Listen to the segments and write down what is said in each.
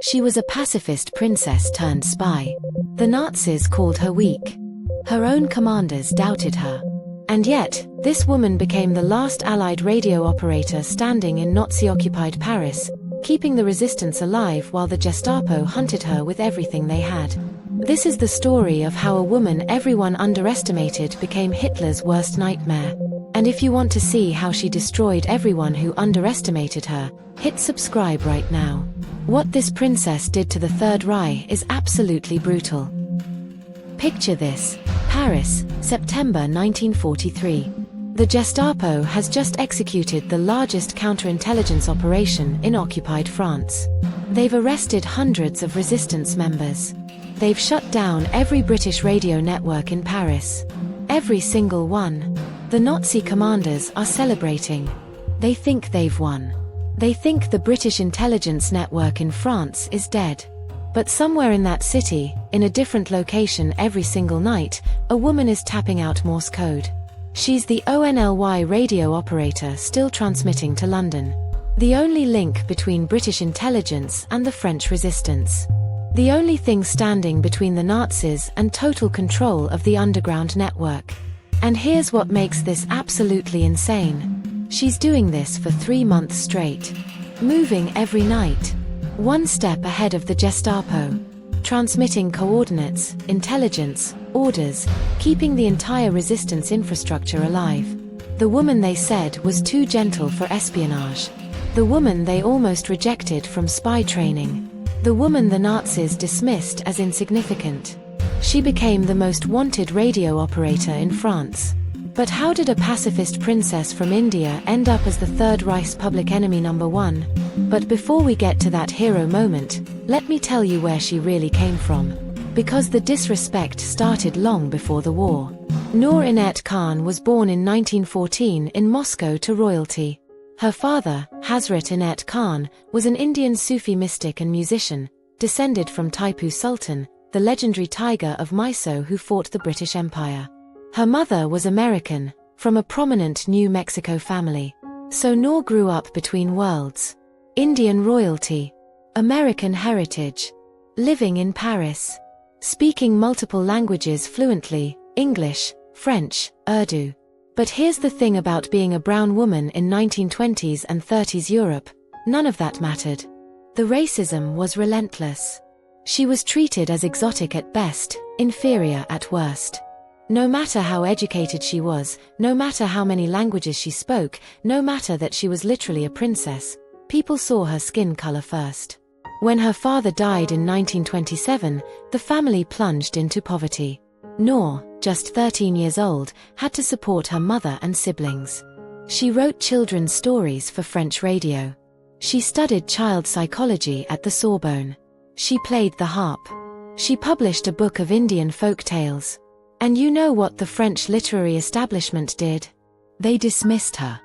She was a pacifist princess turned spy. The Nazis called her weak. Her own commanders doubted her. And yet, this woman became the last Allied radio operator standing in Nazi-occupied Paris, keeping the resistance alive while the Gestapo hunted her with everything they had. This is the story of how a woman everyone underestimated became Hitler's worst nightmare. And if you want to see how she destroyed everyone who underestimated her, hit subscribe right now. What this princess did to the Third Reich is absolutely brutal. Picture this: Paris, September 1943. The Gestapo has just executed the largest counterintelligence operation in occupied France. They've arrested hundreds of resistance members. They've shut down every British radio network in Paris. Every single one. The Nazi commanders are celebrating. They think they've won. They think the British intelligence network in France is dead. But somewhere in that city, in a different location every single night, a woman is tapping out Morse code. She's the ONLY radio operator still transmitting to London. The only link between British intelligence and the French resistance. The only thing standing between the Nazis and total control of the underground network. And here's what makes this absolutely insane. She's doing this for 3 months straight. Moving every night. One step ahead of the Gestapo. Transmitting coordinates, intelligence, orders, keeping the entire resistance infrastructure alive. The woman they said was too gentle for espionage. The woman they almost rejected from spy training. The woman the Nazis dismissed as insignificant. She became the most wanted radio operator in France. But how did a pacifist princess from India end up as the Third Reich's public enemy #1? But before we get to that hero moment, let me tell you where she really came from. Because the disrespect started long before the war. Noor Inayat Khan was born in 1914 in Moscow to royalty. Her father, Hazrat Inayat Khan, was an Indian Sufi mystic and musician, descended from Tipu Sultan, the legendary tiger of Mysore who fought the British Empire. Her mother was American, from a prominent New Mexico family. So Noor grew up between worlds. Indian royalty, American heritage, living in Paris, speaking multiple languages fluently, English, French, Urdu. But here's the thing about being a brown woman in 1920s and 30s Europe, none of that mattered. The racism was relentless. She was treated as exotic at best, inferior at worst. No matter how educated she was, no matter how many languages she spoke, no matter that she was literally a princess, people saw her skin color first. When her father died in 1927, the family plunged into poverty. Noor, just 13 years old, had to support her mother and siblings. She wrote children's stories for French radio. She studied child psychology at the Sorbonne. She played the harp. She published a book of Indian folk tales. And you know what the French literary establishment did? They dismissed her.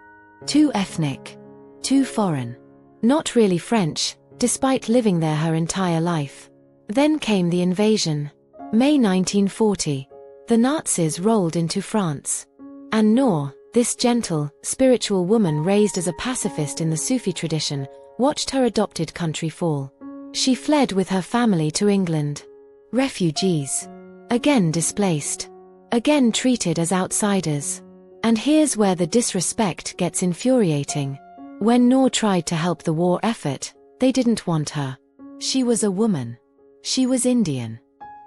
Too ethnic. Too foreign. Not really French, despite living there her entire life. Then came the invasion. May 1940. The Nazis rolled into France. And Noor, this gentle, spiritual woman raised as a pacifist in the Sufi tradition, watched her adopted country fall. She fled with her family to England. Refugees. Again displaced. Again treated as outsiders. And here's where the disrespect gets infuriating. When Noor tried to help the war effort, they didn't want her. She was a woman. She was Indian.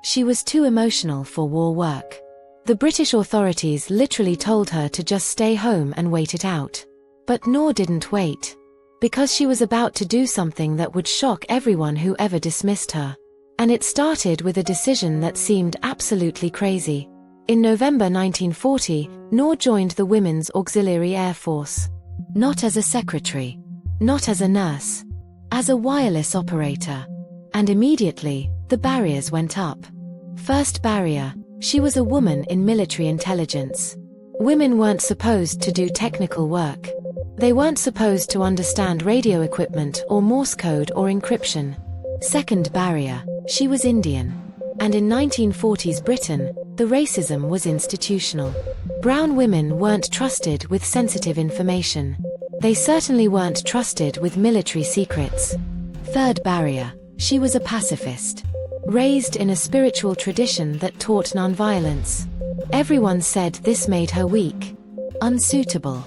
She was too emotional for war work. The British authorities literally told her to just stay home and wait it out. But Noor didn't wait. Because she was about to do something that would shock everyone who ever dismissed her. And it started with a decision that seemed absolutely crazy. In November 1940, Noor joined the Women's Auxiliary Air Force. Not as a secretary. Not as a nurse. As a wireless operator. And immediately, the barriers went up. First barrier, she was a woman in military intelligence. Women weren't supposed to do technical work. They weren't supposed to understand radio equipment or Morse code or encryption. Second barrier, she was Indian. And in 1940s Britain, the racism was institutional. Brown women weren't trusted with sensitive information. They certainly weren't trusted with military secrets. Third barrier, She was a pacifist, raised in a spiritual tradition that taught nonviolence. Everyone said this made her weak, unsuitable,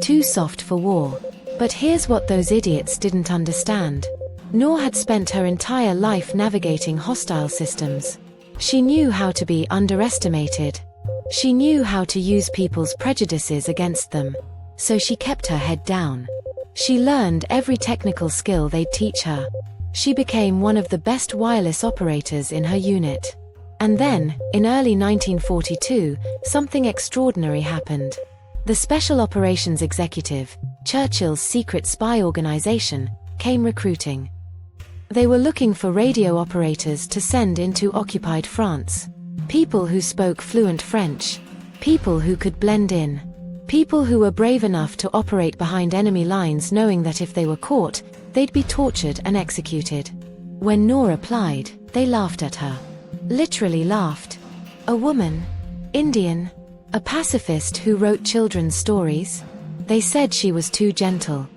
too soft for war. But here's what those idiots didn't understand. Noor had spent her entire life navigating hostile systems. She knew how to be underestimated. She knew how to use people's prejudices against them. So she kept her head down. She learned every technical skill they'd teach her. She became one of the best wireless operators in her unit. And then, in early 1942, something extraordinary happened. The Special Operations Executive, Churchill's secret spy organization, came recruiting. They were looking for radio operators to send into occupied France. People who spoke fluent French. People who could blend in. People who were brave enough to operate behind enemy lines, knowing that if they were caught, they'd be tortured and executed. When Noor applied, they laughed at her. Literally laughed. A woman? Indian? A pacifist who wrote children's stories? They said she was too gentle,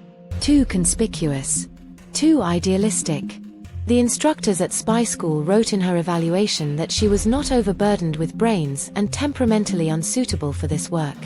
too conspicuous, too idealistic. The instructors at spy school wrote in her evaluation that she was not overburdened with brains and temperamentally unsuitable for this work.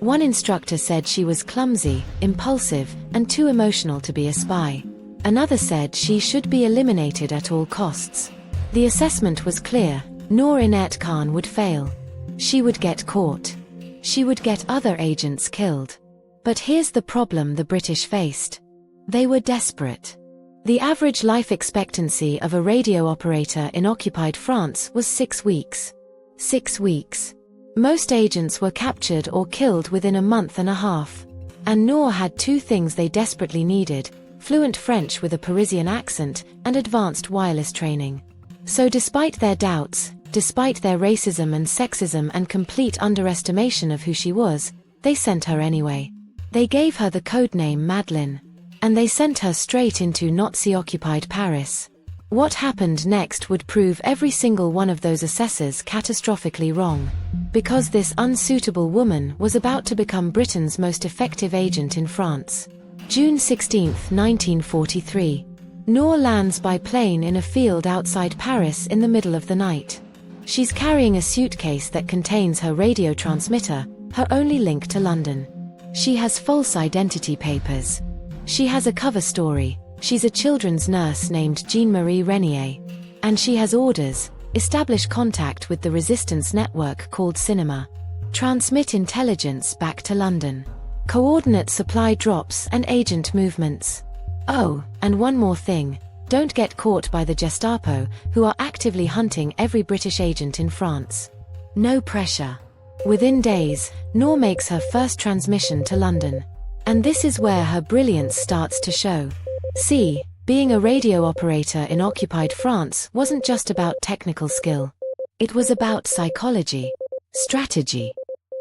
One instructor said she was clumsy, impulsive, and too emotional to be a spy. Another said she should be eliminated at all costs. The assessment was clear: Noor Inayat Khan would fail. She would get caught. She would get other agents killed. But here's the problem the British faced. They were desperate. The average life expectancy of a radio operator in occupied France was 6 weeks. 6 weeks. Most agents were captured or killed within a month and a half. And Noor had two things they desperately needed: fluent French with a Parisian accent and advanced wireless training. So despite their doubts, despite their racism and sexism and complete underestimation of who she was, they sent her anyway. They gave her the codename Madeleine. And they sent her straight into Nazi-occupied Paris. What happened next would prove every single one of those assessors catastrophically wrong. Because this unsuitable woman was about to become Britain's most effective agent in France. June 16, 1943. Noor lands by plane in a field outside Paris in the middle of the night. She's carrying a suitcase that contains her radio transmitter, her only link to London. She has false identity papers. She has a cover story. She's a children's nurse named Jean-Marie Renier. And she has orders: establish contact with the resistance network called Cinema. Transmit intelligence back to London. Coordinate supply drops and agent movements. Oh, and one more thing. Don't get caught by the Gestapo, who are actively hunting every British agent in France. No pressure. Within days, Noor makes her first transmission to London. And this is where her brilliance starts to show. See, being a radio operator in occupied France wasn't just about technical skill. It was about psychology, strategy,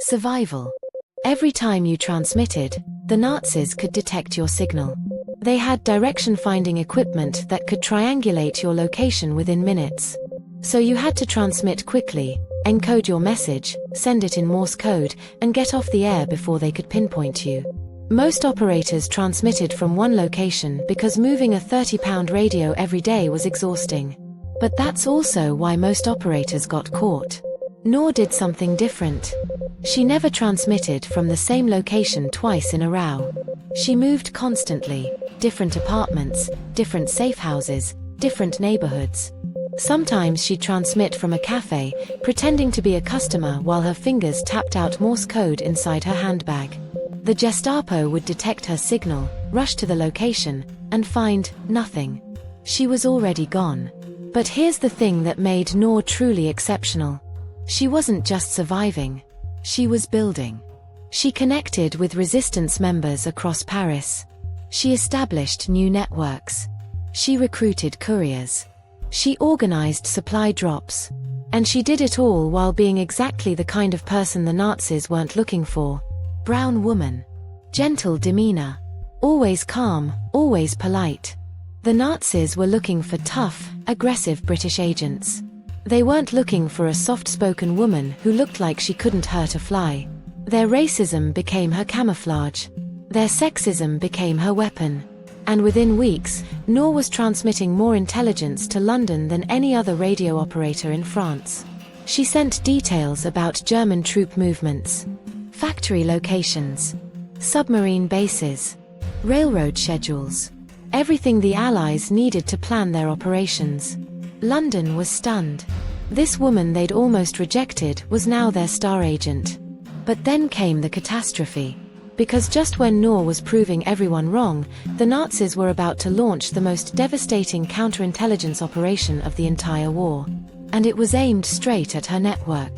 survival. Every time you transmitted, the Nazis could detect your signal. They had direction-finding equipment that could triangulate your location within minutes. So you had to transmit quickly, encode your message, send it in Morse code, and get off the air before they could pinpoint you. Most operators transmitted from one location because moving a 30-pound radio every day was exhausting. But that's also why most operators got caught. Noor did something different. She never transmitted from the same location twice in a row. She moved constantly, different apartments, different safe houses, different neighborhoods. Sometimes she'd transmit from a cafe, pretending to be a customer while her fingers tapped out Morse code inside her handbag. The Gestapo would detect her signal, rush to the location, and find nothing. She was already gone. But here's the thing that made Noor truly exceptional. She wasn't just surviving. She was building. She connected with resistance members across Paris. She established new networks. She recruited couriers. She organized supply drops. And she did it all while being exactly the kind of person the Nazis weren't looking for. Brown woman. Gentle demeanor. Always calm, always polite. The Nazis were looking for tough, aggressive British agents. They weren't looking for a soft-spoken woman who looked like she couldn't hurt a fly. Their racism became her camouflage. Their sexism became her weapon. And within weeks, Noor was transmitting more intelligence to London than any other radio operator in France. She sent details about German troop movements, factory locations, submarine bases, railroad schedules, everything the Allies needed to plan their operations. London was stunned. This woman they'd almost rejected was now their star agent. But then came the catastrophe. Because just when Noor was proving everyone wrong, the Nazis were about to launch the most devastating counterintelligence operation of the entire war. And it was aimed straight at her network.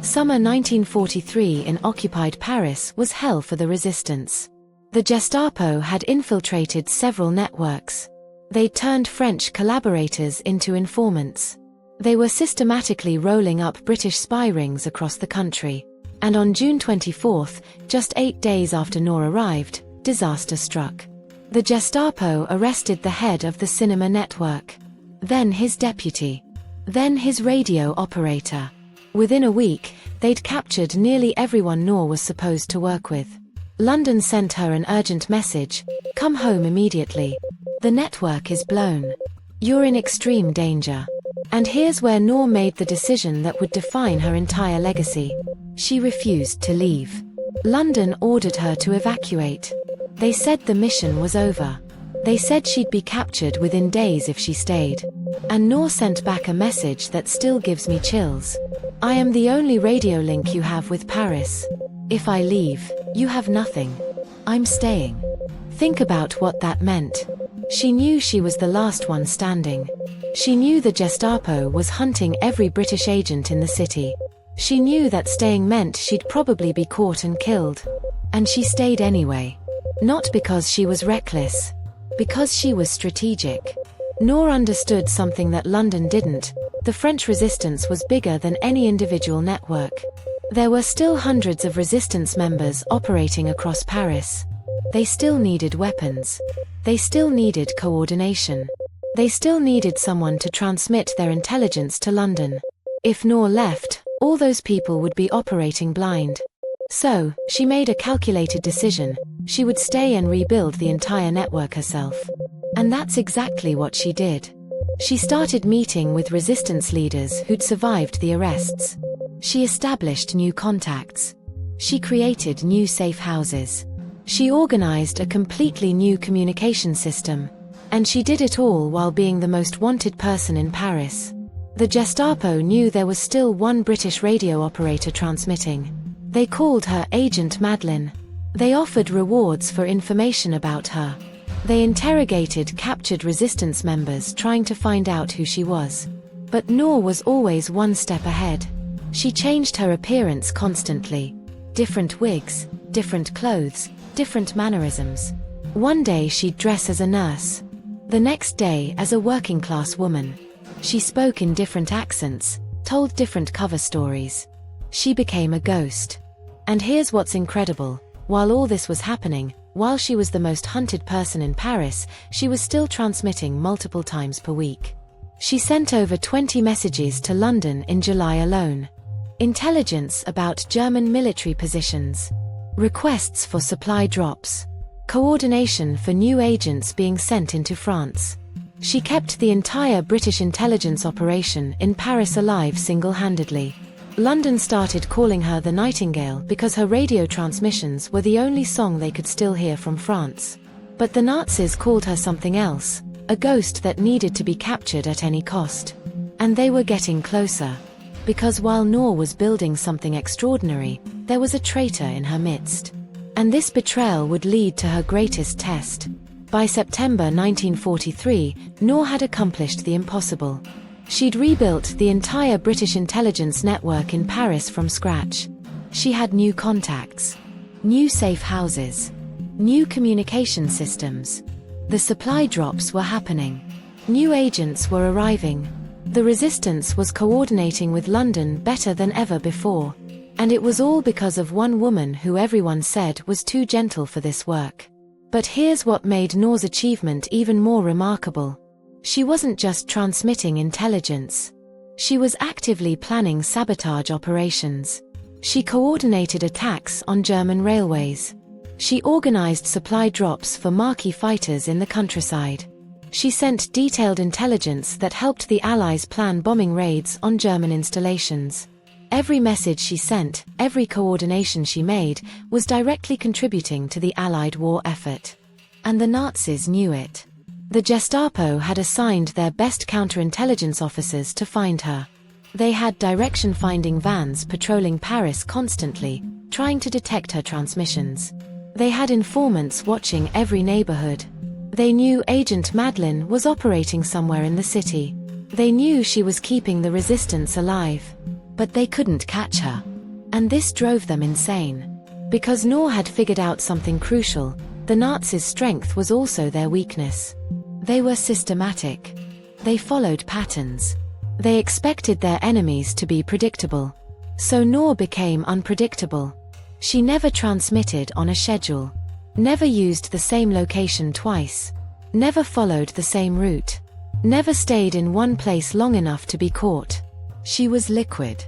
Summer 1943 in occupied Paris was hell for the resistance. The Gestapo had infiltrated several networks. They turned French collaborators into informants. They were systematically rolling up British spy rings across the country. And on June 24, just 8 days after Noor arrived, disaster struck. The Gestapo arrested the head of the cinema network. Then his deputy. Then his radio operator. Within a week, they'd captured nearly everyone Noor was supposed to work with. London sent her an urgent message: "Come home immediately. The network is blown. You're in extreme danger." And here's where Noor made the decision that would define her entire legacy. She refused to leave. London ordered her to evacuate. They said the mission was over. They said she'd be captured within days if she stayed. And Noor sent back a message that still gives me chills. "I am the only radio link you have with Paris. If I leave, you have nothing. I'm staying." Think about what that meant. She knew she was the last one standing. She knew the Gestapo was hunting every British agent in the city. She knew that staying meant she'd probably be caught and killed. And she stayed anyway. Not because she was reckless. Because she was strategic. Noor understood something that London didn't. The French resistance was bigger than any individual network. There were still hundreds of resistance members operating across Paris. They still needed weapons. They still needed coordination. They still needed someone to transmit their intelligence to London. If Noor left, all those people would be operating blind. So, she made a calculated decision. She would stay and rebuild the entire network herself. And that's exactly what she did. She started meeting with resistance leaders who'd survived the arrests. She established new contacts. She created new safe houses. She organized a completely new communication system. And she did it all while being the most wanted person in Paris. The Gestapo knew there was still one British radio operator transmitting. They called her Agent Madeline. They offered rewards for information about her. They interrogated captured resistance members trying to find out who she was. But Noor was always one step ahead. She changed her appearance constantly. Different wigs, different clothes, different mannerisms. One day she'd dress as a nurse. The next day as a working-class woman. She spoke in different accents, told different cover stories. She became a ghost. And here's what's incredible. While all this was happening, while she was the most hunted person in Paris, she was still transmitting multiple times per week. She sent over 20 messages to London in July alone. Intelligence about German military positions. Requests for supply drops. Coordination for new agents being sent into France. She kept the entire British intelligence operation in Paris alive single-handedly. London started calling her the Nightingale because her radio transmissions were the only song they could still hear from France. But the Nazis called her something else, a ghost that needed to be captured at any cost. And they were getting closer. Because while Noor was building something extraordinary, there was a traitor in her midst. And this betrayal would lead to her greatest test. By September 1943, Noor had accomplished the impossible. She'd rebuilt the entire British intelligence network in Paris from scratch. She had new contacts, new safe houses, new communication systems. The supply drops were happening. New agents were arriving. The resistance was coordinating with London better than ever before. And it was all because of one woman who everyone said was too gentle for this work. But here's what made Noor's achievement even more remarkable. She wasn't just transmitting intelligence. She was actively planning sabotage operations. She coordinated attacks on German railways. She organized supply drops for marquee fighters in the countryside. She sent detailed intelligence that helped the Allies plan bombing raids on German installations. Every message she sent, every coordination she made, was directly contributing to the Allied war effort. And the Nazis knew it. The Gestapo had assigned their best counterintelligence officers to find her. They had direction-finding vans patrolling Paris constantly, trying to detect her transmissions. They had informants watching every neighborhood. They knew Agent Madeleine was operating somewhere in the city. They knew she was keeping the resistance alive. But they couldn't catch her. And this drove them insane. Because Noor had figured out something crucial, the Nazis' strength was also their weakness. They were systematic. They followed patterns. They expected their enemies to be predictable. So Noor became unpredictable. She never transmitted on a schedule. Never used the same location twice. Never followed the same route. Never stayed in one place long enough to be caught. She was liquid.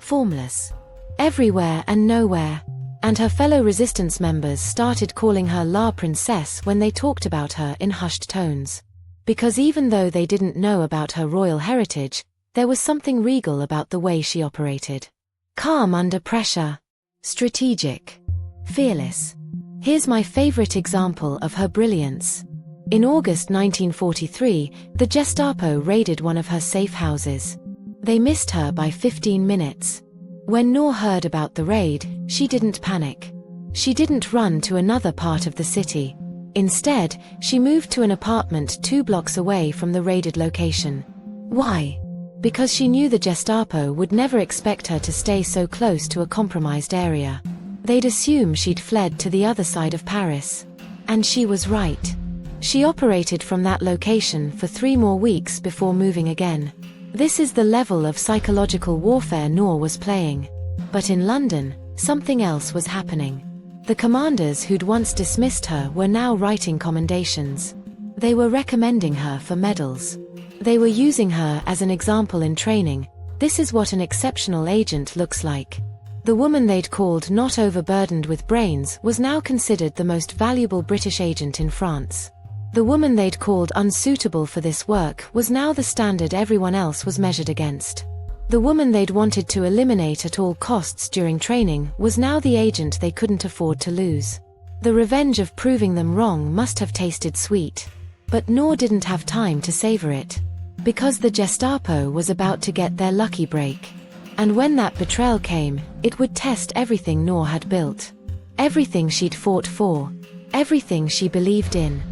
Formless. Everywhere and nowhere. And her fellow resistance members started calling her La Princesse when they talked about her in hushed tones. Because even though they didn't know about her royal heritage, there was something regal about the way she operated. Calm under pressure. Strategic. Fearless. Here's my favorite example of her brilliance. In August 1943, the Gestapo raided one of her safe houses. They missed her by 15 minutes. When Noor heard about the raid, she didn't panic. She didn't run to another part of the city. Instead, she moved to an apartment 2 blocks away from the raided location. Why? Because she knew the Gestapo would never expect her to stay so close to a compromised area. They'd assume she'd fled to the other side of Paris. And she was right. She operated from that location for 3 more weeks before moving again. This is the level of psychological warfare Noor was playing. But in London, something else was happening. The commanders who'd once dismissed her were now writing commendations. They were recommending her for medals. They were using her as an example in training. This is what an exceptional agent looks like. The woman they'd called not overburdened with brains was now considered the most valuable British agent in France. The woman they'd called unsuitable for this work was now the standard everyone else was measured against. The woman they'd wanted to eliminate at all costs during training was now the agent they couldn't afford to lose. The revenge of proving them wrong must have tasted sweet. But Noor didn't have time to savor it. Because the Gestapo was about to get their lucky break. And when that betrayal came, it would test everything Noor had built. Everything she'd fought for. Everything she believed in.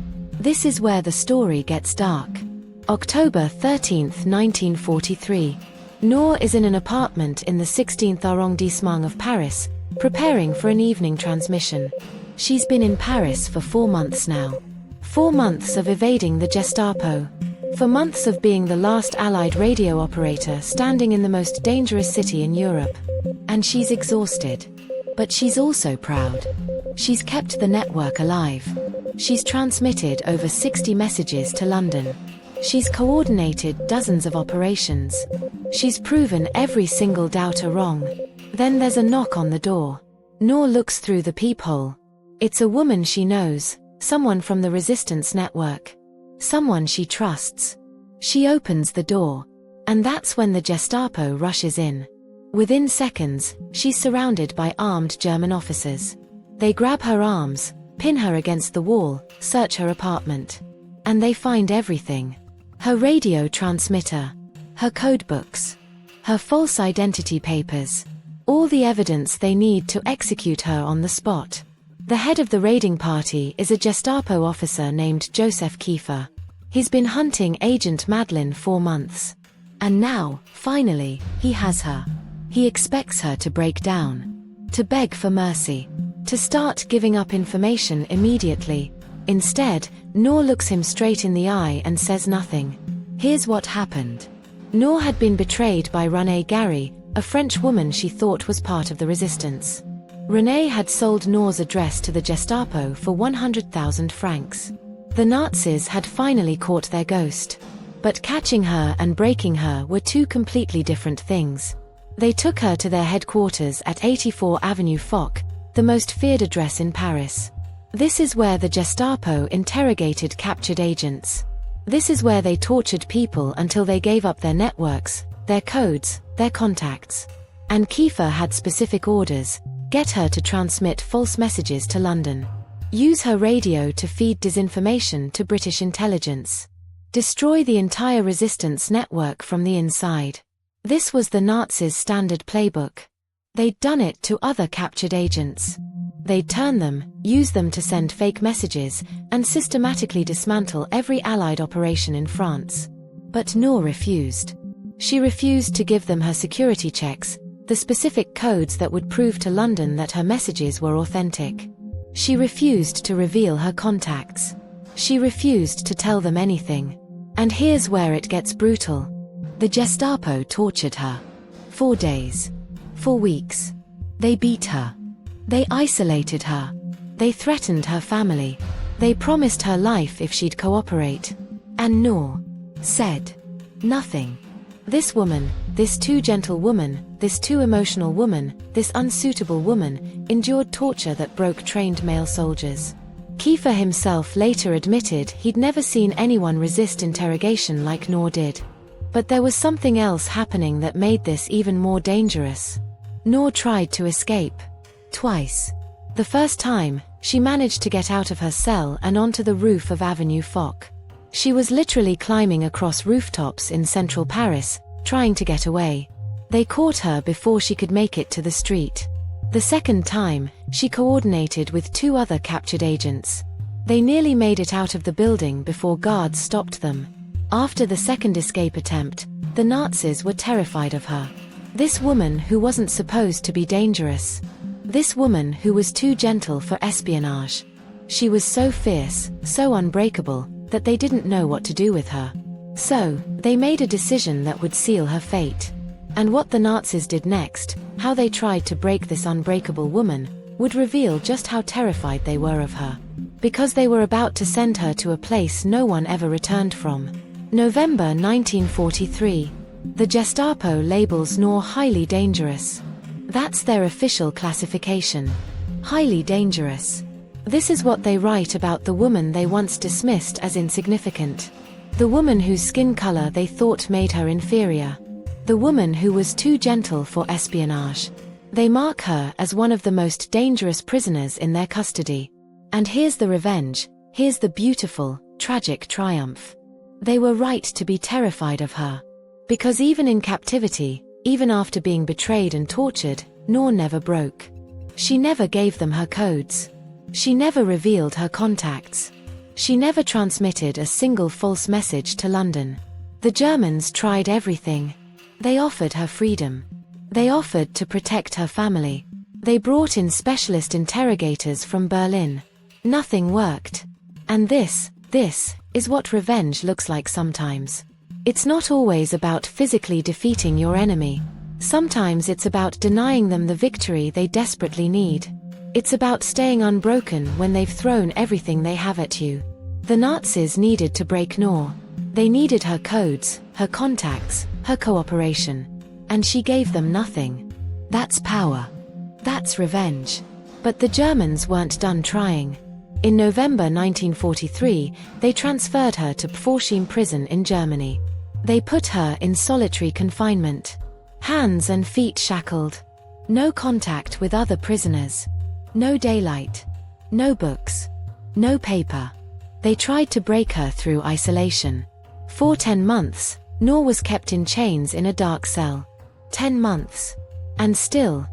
This is where the story gets dark. October 13, 1943. Noor is in an apartment in the 16th arrondissement of Paris, preparing for an evening transmission. She's been in Paris for 4 months now. 4 months of evading the Gestapo. For months of being the last Allied radio operator standing in the most dangerous city in Europe. And she's exhausted. But she's also proud. She's kept the network alive. She's transmitted over 60 messages to London. She's coordinated dozens of operations. She's proven every single doubter wrong. Then there's a knock on the door. Noor looks through the peephole. It's a woman she knows, someone from the resistance network. Someone she trusts. She opens the door. And that's when the Gestapo rushes in. Within seconds, she's surrounded by armed German officers. They grab her arms, pin her against the wall, search her apartment. And they find everything. Her radio transmitter. Her codebooks. Her false identity papers. All the evidence they need to execute her on the spot. The head of the raiding party is a Gestapo officer named Joseph Kiefer. He's been hunting Agent Madeleine 4 months. And now, finally, he has her. He expects her to break down. To beg for mercy. To start giving up information immediately. Instead, Noor looks him straight in the eye and says nothing. Here's what happened. Noor had been betrayed by Renée Gary, a French woman she thought was part of the resistance. Renée had sold Noor's address to the Gestapo for 100,000 francs. The Nazis had finally caught their ghost. But catching her and breaking her were 2 completely different things. They took her to their headquarters at 84 Avenue Foch, the most feared address in Paris. This is where the Gestapo interrogated captured agents. This is where they tortured people until they gave up their networks, their codes, their contacts. And Kiefer had specific orders: get her to transmit false messages to London. Use her radio to feed disinformation to British intelligence. Destroy the entire resistance network from the inside. This was the Nazis' standard playbook. They'd done it to other captured agents. They'd turn them, use them to send fake messages, and systematically dismantle every Allied operation in France. But Noor refused. She refused to give them her security checks, the specific codes that would prove to London that her messages were authentic. She refused to reveal her contacts. She refused to tell them anything. And here's where it gets brutal. The Gestapo tortured her. 4 days. 4 weeks. They beat her. They isolated her. They threatened her family. They promised her life if she'd cooperate. And Noor said nothing. This woman, this too gentle woman, this too emotional woman, this unsuitable woman, endured torture that broke trained male soldiers. Kiefer himself later admitted he'd never seen anyone resist interrogation like Noor did. But there was something else happening that made this even more dangerous. Noor tried to escape. Twice. The first time, she managed to get out of her cell and onto the roof of Avenue Foch. She was literally climbing across rooftops in central Paris, trying to get away. They caught her before she could make it to the street. The second time, she coordinated with 2 other captured agents. They nearly made it out of the building before guards stopped them. After the second escape attempt, the Nazis were terrified of her. This woman who wasn't supposed to be dangerous. This woman who was too gentle for espionage. She was so fierce, so unbreakable, that they didn't know what to do with her. So, they made a decision that would seal her fate. And what the Nazis did next, how they tried to break this unbreakable woman, would reveal just how terrified they were of her. Because they were about to send her to a place no one ever returned from. November 1943. The Gestapo labels Noor highly dangerous. That's their official classification. Highly dangerous. This is what they write about the woman they once dismissed as insignificant. The woman whose skin color they thought made her inferior. The woman who was too gentle for espionage. They mark her as one of the most dangerous prisoners in their custody. And here's the revenge, here's the beautiful, tragic triumph. They were right to be terrified of her. Because even in captivity, even after being betrayed and tortured, Noor never broke. She never gave them her codes. She never revealed her contacts. She never transmitted a single false message to London. The Germans tried everything. They offered her freedom. They offered to protect her family. They brought in specialist interrogators from Berlin. Nothing worked. And this is what revenge looks like sometimes. It's not always about physically defeating your enemy. Sometimes it's about denying them the victory they desperately need. It's about staying unbroken when they've thrown everything they have at you. The Nazis needed to break Noor. They needed her codes, her contacts, her cooperation. And she gave them nothing. That's power. That's revenge. But the Germans weren't done trying. In November 1943, they transferred her to Pforzheim prison in Germany. They put her in solitary confinement. Hands and feet shackled. No contact with other prisoners. No daylight. No books. No paper. They tried to break her through isolation. For 10 months, Noor was kept in chains in a dark cell. 10 months. And still,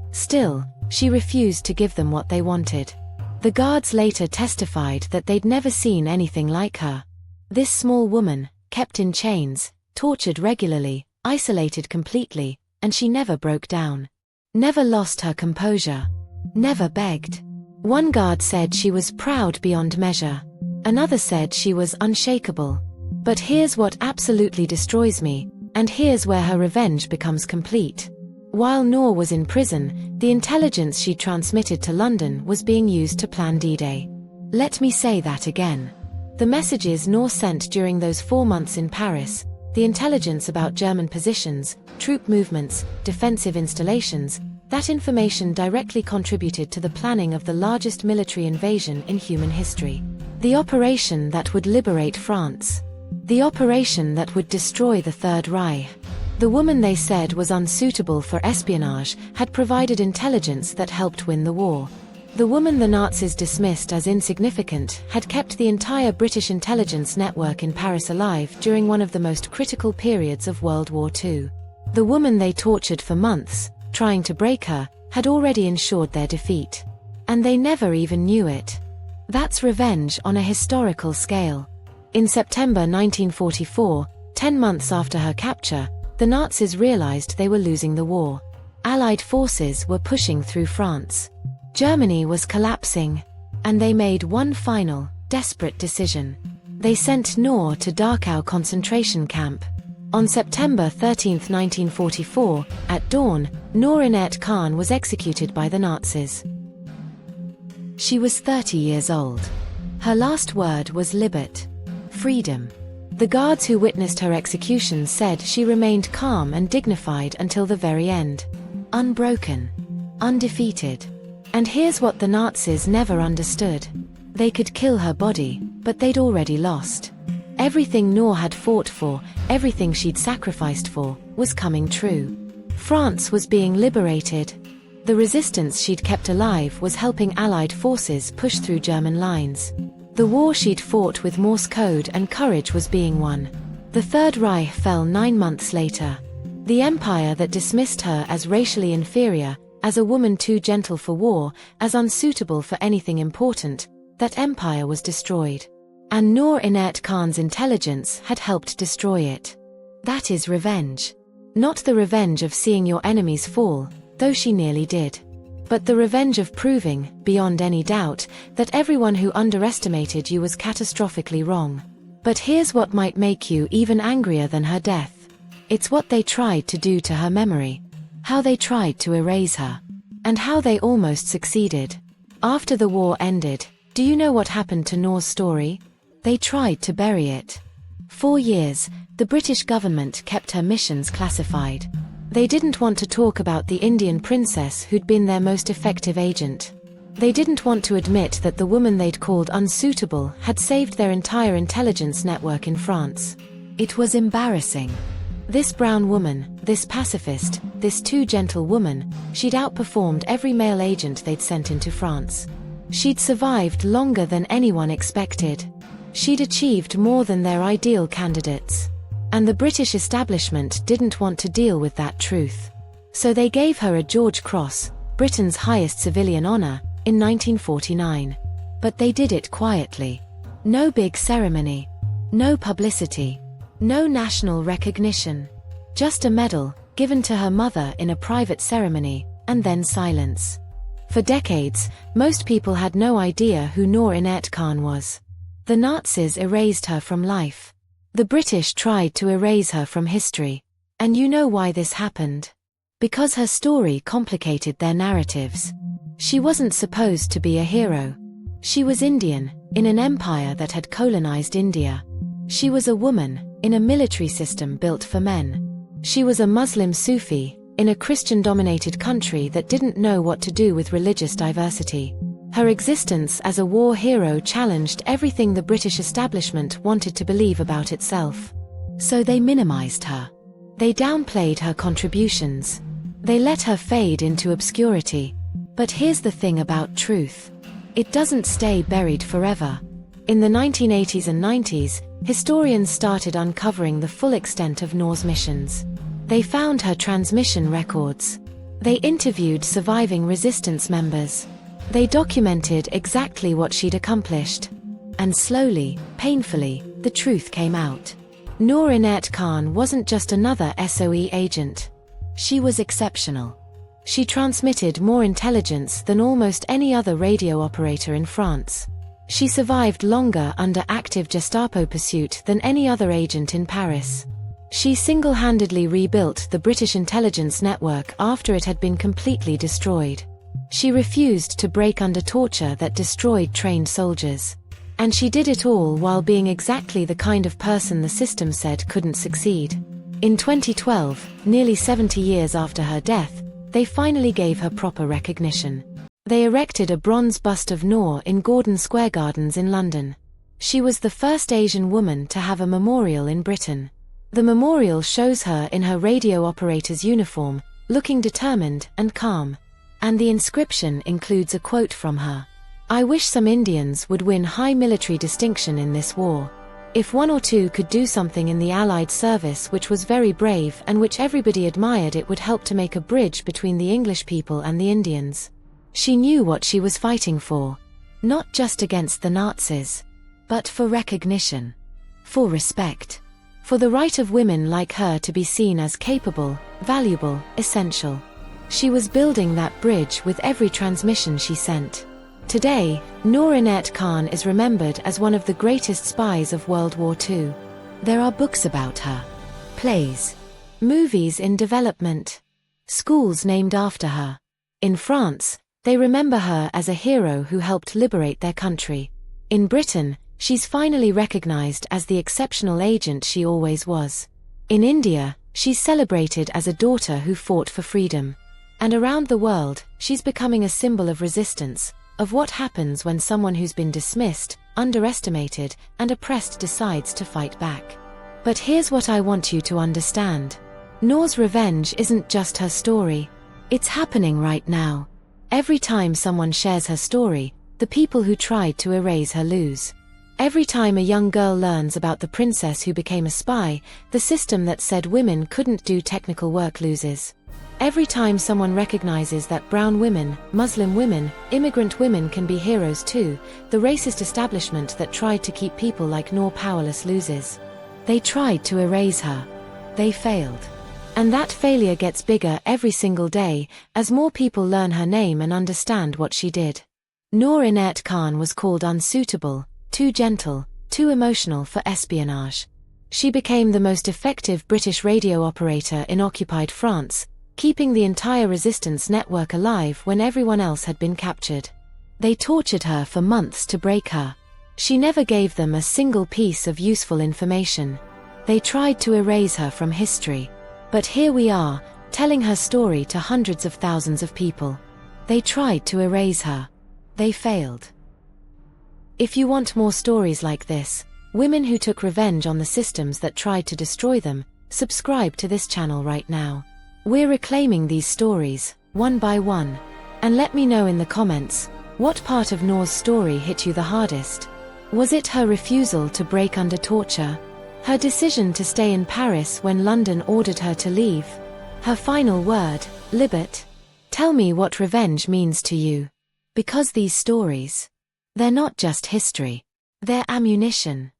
she refused to give them what they wanted. The guards later testified that they'd never seen anything like her. This small woman, kept in chains, tortured regularly, isolated completely, and she never broke down. Never lost her composure. Never begged. One guard said she was proud beyond measure. Another said she was unshakable. But here's what absolutely destroys me, and here's where her revenge becomes complete. While Noor was in prison, the intelligence she transmitted to London was being used to plan D-Day. Let me say that again. The messages Noor sent during those 4 months in Paris, the intelligence about German positions, troop movements, defensive installations, that information directly contributed to the planning of the largest military invasion in human history. The operation that would liberate France. The operation that would destroy the Third Reich. The woman they said was unsuitable for espionage had provided intelligence that helped win the war. The woman the Nazis dismissed as insignificant had kept the entire British intelligence network in Paris alive during one of the most critical periods of World War II. The woman they tortured for months, trying to break her, had already ensured their defeat. And they never even knew it. That's revenge on a historical scale. In September 1944, 10 months after her capture, the Nazis realized they were losing the war. Allied forces were pushing through France. Germany was collapsing. And they made one final, desperate decision. They sent Noor to Dachau concentration camp. On September 13, 1944, at dawn, Noor Inayat Khan was executed by the Nazis. She was 30 years old. Her last word was Libet, freedom. The guards who witnessed her execution said she remained calm and dignified until the very end. Unbroken. Undefeated. And here's what the Nazis never understood. They could kill her body, but they'd already lost. Everything Noor had fought for, everything she'd sacrificed for, was coming true. France was being liberated. The resistance she'd kept alive was helping Allied forces push through German lines. The war she'd fought with Morse code and courage was being won. The Third Reich fell 9 months later. The empire that dismissed her as racially inferior, as a woman too gentle for war, as unsuitable for anything important, that empire was destroyed. And Noor Inayat Khan's intelligence had helped destroy it. That is revenge. Not the revenge of seeing your enemies fall, though she nearly did. But the revenge of proving, beyond any doubt, that everyone who underestimated you was catastrophically wrong. But here's what might make you even angrier than her death. It's what they tried to do to her memory. How they tried to erase her. And how they almost succeeded. After the war ended, do you know what happened to Noor's story? They tried to bury it. 4 years, the British government kept her missions classified. They didn't want to talk about the Indian princess who'd been their most effective agent. They didn't want to admit that the woman they'd called unsuitable had saved their entire intelligence network in France. It was embarrassing. This brown woman, this pacifist, this too gentle woman, she'd outperformed every male agent they'd sent into France. She'd survived longer than anyone expected. She'd achieved more than their ideal candidates. And the British establishment didn't want to deal with that truth. So they gave her a George Cross, Britain's highest civilian honor, in 1949. But they did it quietly. No big ceremony. No publicity. No national recognition. Just a medal, given to her mother in a private ceremony, and then silence. For decades, most people had no idea who Noor Inayat Khan was. The Nazis erased her from life. The British tried to erase her from history. And you know why this happened? Because her story complicated their narratives. She wasn't supposed to be a hero. She was Indian, in an empire that had colonized India. She was a woman, in a military system built for men. She was a Muslim Sufi, in a Christian-dominated country that didn't know what to do with religious diversity. Her existence as a war hero challenged everything the British establishment wanted to believe about itself. So they minimized her. They downplayed her contributions. They let her fade into obscurity. But here's the thing about truth. It doesn't stay buried forever. In the 1980s and 90s, historians started uncovering the full extent of Noor's missions. They found her transmission records. They interviewed surviving resistance members. They documented exactly what she'd accomplished. And slowly, painfully, the truth came out. Noor Inayat Khan wasn't just another SOE agent. She was exceptional. She transmitted more intelligence than almost any other radio operator in France. She survived longer under active Gestapo pursuit than any other agent in Paris. She single-handedly rebuilt the British intelligence network after it had been completely destroyed. She refused to break under torture that destroyed trained soldiers. And she did it all while being exactly the kind of person the system said couldn't succeed. In 2012, nearly 70 years after her death, they finally gave her proper recognition. They erected a bronze bust of Noor in Gordon Square Gardens in London. She was the first Asian woman to have a memorial in Britain. The memorial shows her in her radio operator's uniform, looking determined and calm. And the inscription includes a quote from her. "I wish some Indians would win high military distinction in this war. If one or two could do something in the Allied service which was very brave and which everybody admired, it would help to make a bridge between the English people and the Indians." She knew what she was fighting for. Not just against the Nazis, but for recognition, for respect, for the right of women like her to be seen as capable, valuable, essential. She was building that bridge with every transmission she sent. Today, Noor Inayat Khan is remembered as one of the greatest spies of World War II. There are books about her, plays, movies in development, schools named after her. In France, they remember her as a hero who helped liberate their country. In Britain, she's finally recognized as the exceptional agent she always was. In India, she's celebrated as a daughter who fought for freedom. And around the world, she's becoming a symbol of resistance, of what happens when someone who's been dismissed, underestimated, and oppressed decides to fight back. But here's what I want you to understand. Noor's revenge isn't just her story. It's happening right now. Every time someone shares her story, the people who tried to erase her lose. Every time a young girl learns about the princess who became a spy, the system that said women couldn't do technical work loses. Every time someone recognizes that brown women, Muslim women, immigrant women can be heroes too, the racist establishment that tried to keep people like Noor powerless loses. They tried to erase her. They failed. And that failure gets bigger every single day, as more people learn her name and understand what she did. Noor Inayat Khan was called unsuitable, too gentle, too emotional for espionage. She became the most effective British radio operator in occupied France, keeping the entire resistance network alive when everyone else had been captured. They tortured her for months to break her. She never gave them a single piece of useful information. They tried to erase her from history. But here we are, telling her story to hundreds of thousands of people. They tried to erase her. They failed. If you want more stories like this, women who took revenge on the systems that tried to destroy them, subscribe to this channel right now. We're reclaiming these stories, one by one. And let me know in the comments, what part of Noor's story hit you the hardest? Was it her refusal to break under torture? Her decision to stay in Paris when London ordered her to leave? Her final word, "Libet"? Tell me what revenge means to you. Because these stories, they're not just history. They're ammunition.